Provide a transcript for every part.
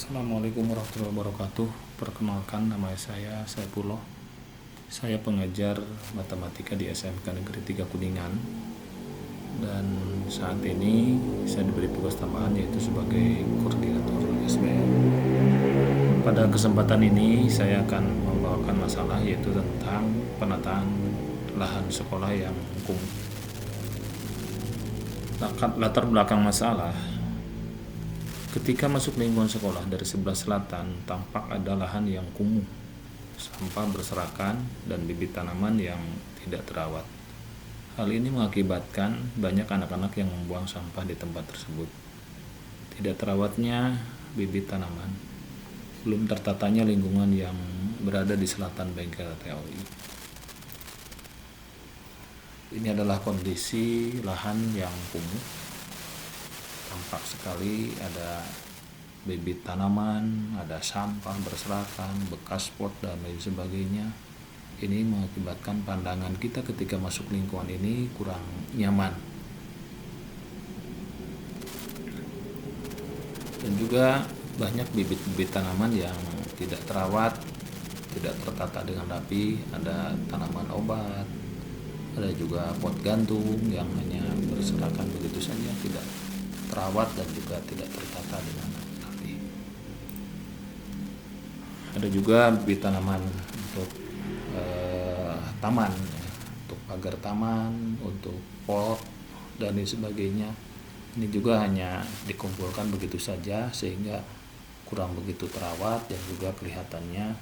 Assalamualaikum warahmatullahi wabarakatuh. Perkenalkan, nama saya Saifullah. Saya pengajar matematika di SMK Negeri 3 Kuningan. Dan saat ini saya diberi tugas tambahan yaitu sebagai koordinator SBM. Pada kesempatan ini saya akan membawakan masalah yaitu tentang penataan lahan sekolah yang kumuh. Latar belakang masalah: ketika masuk lingkungan sekolah dari sebelah selatan, tampak ada lahan yang kumuh, sampah berserakan, dan bibit tanaman yang tidak terawat. Hal ini mengakibatkan banyak anak-anak yang membuang sampah di tempat tersebut. Tidak terawatnya bibit tanaman, belum tertatanya lingkungan yang berada di selatan bengkel TOI. Ini adalah kondisi lahan yang kumuh. Tampak sekali ada bibit tanaman, ada sampah berserakan, bekas pot, dan lain sebagainya. Ini mengakibatkan pandangan kita ketika masuk lingkungan ini kurang nyaman. Dan juga banyak bibit-bibit tanaman yang tidak terawat, tidak tertata dengan rapi. Ada tanaman obat, ada juga pot gantung yang hanya berserakan begitu saja, tidak terawat dan juga tidak tertata dengan rapi. Ada juga bibit tanaman untuk taman, untuk pagar taman, untuk pot dan lain sebagainya. Ini juga hanya dikumpulkan begitu saja sehingga kurang begitu terawat dan juga kelihatannya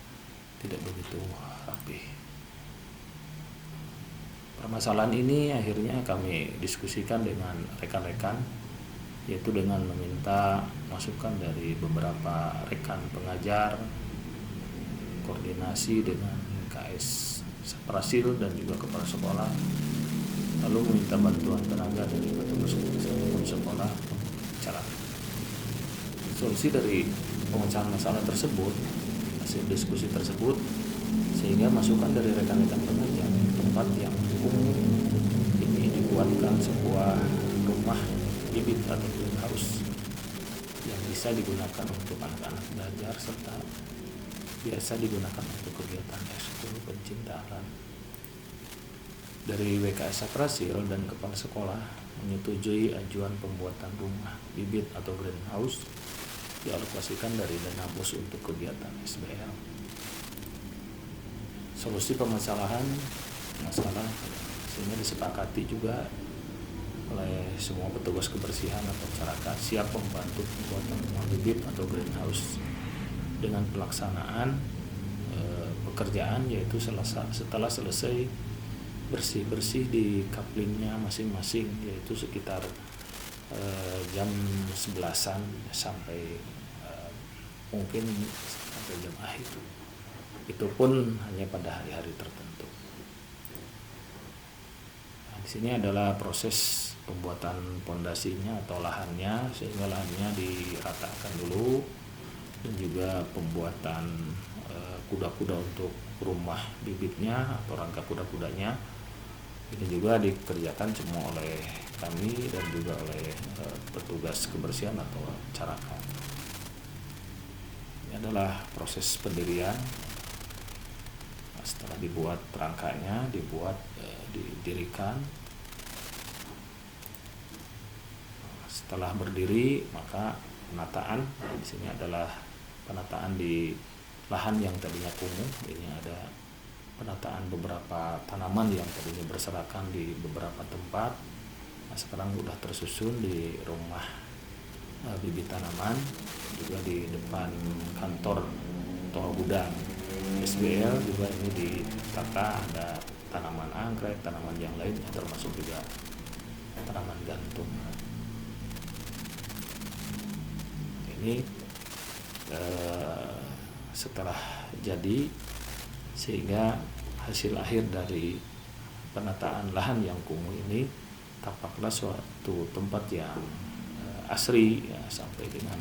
tidak begitu rapi. Permasalahan ini akhirnya kami diskusikan dengan rekan-rekan, yaitu dengan meminta masukan dari beberapa rekan pengajar, koordinasi dengan KS Saprasil dan juga kepala sekolah, lalu meminta bantuan tenaga dari petugas sekolah cara. Solusi dari pemecahan masalah tersebut, hasil diskusi tersebut, sehingga masukan dari rekan-rekan pengajar, tempat yang kumuh ini dibuatkan sebuah rumah bibit atau greenhouse yang bisa digunakan untuk anak-anak belajar serta biasa digunakan untuk kegiatan ekskul pencinta alam. Dari WKS Saprasil dan kepala sekolah menyetujui ajuan pembuatan rumah bibit atau greenhouse dialokasikan dari dana BOS untuk kegiatan SBL. Solusi permasalahan masalah sehingga disepakati juga oleh semua petugas kebersihan atau masyarakat siap membantu pembuatan rumah bibit atau greenhouse dengan pelaksanaan pekerjaan, yaitu setelah selesai bersih-bersih di kaplingnya masing-masing, yaitu sekitar jam 11-an sampai mungkin sampai jam akhir. Itu pun hanya pada hari-hari tertentu. Nah, di sini adalah proses pembuatan pondasinya atau lahannya, sehingga lahannya diratakan dulu, dan juga pembuatan kuda-kuda untuk rumah bibitnya atau rangka kuda-kudanya. Ini juga dikerjakan semua oleh kami dan juga oleh petugas kebersihan atau carakan. Ini adalah proses pendirian. Setelah dibuat rangkanya, didirikan. Setelah berdiri, maka penataan. Di sini adalah penataan di lahan yang tadinya kumuh. Ini ada penataan beberapa tanaman yang tadinya berserakan di beberapa tempat. Nah, sekarang sudah tersusun di rumah bibit tanaman, juga di depan kantor atau gudang SBL juga ini ditata, ada tanaman anggrek, tanaman yang lainnya termasuk juga tanaman gantung. Ini setelah jadi, sehingga hasil akhir dari penataan lahan yang kumuh ini tampaklah suatu tempat yang asri, ya, sampai dengan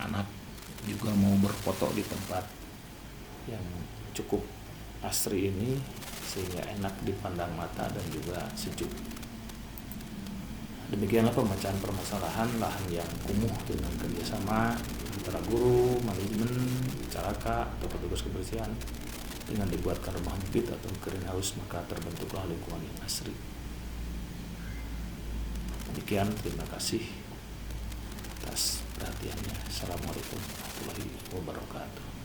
anak juga mau berfoto di tempat yang cukup asri ini, sehingga enak dipandang mata dan juga sejuk. Demikianlah pemecahan permasalahan lahan yang kumuh dengan kerjasama antara guru, manajemen, calaka, atau petugas kebersihan. Dengan dibuatkan rumah bibit atau greenhouse, maka terbentuklah lingkungan yang asri. Demikian, terima kasih atas perhatiannya. Assalamualaikum warahmatullahi wabarakatuh.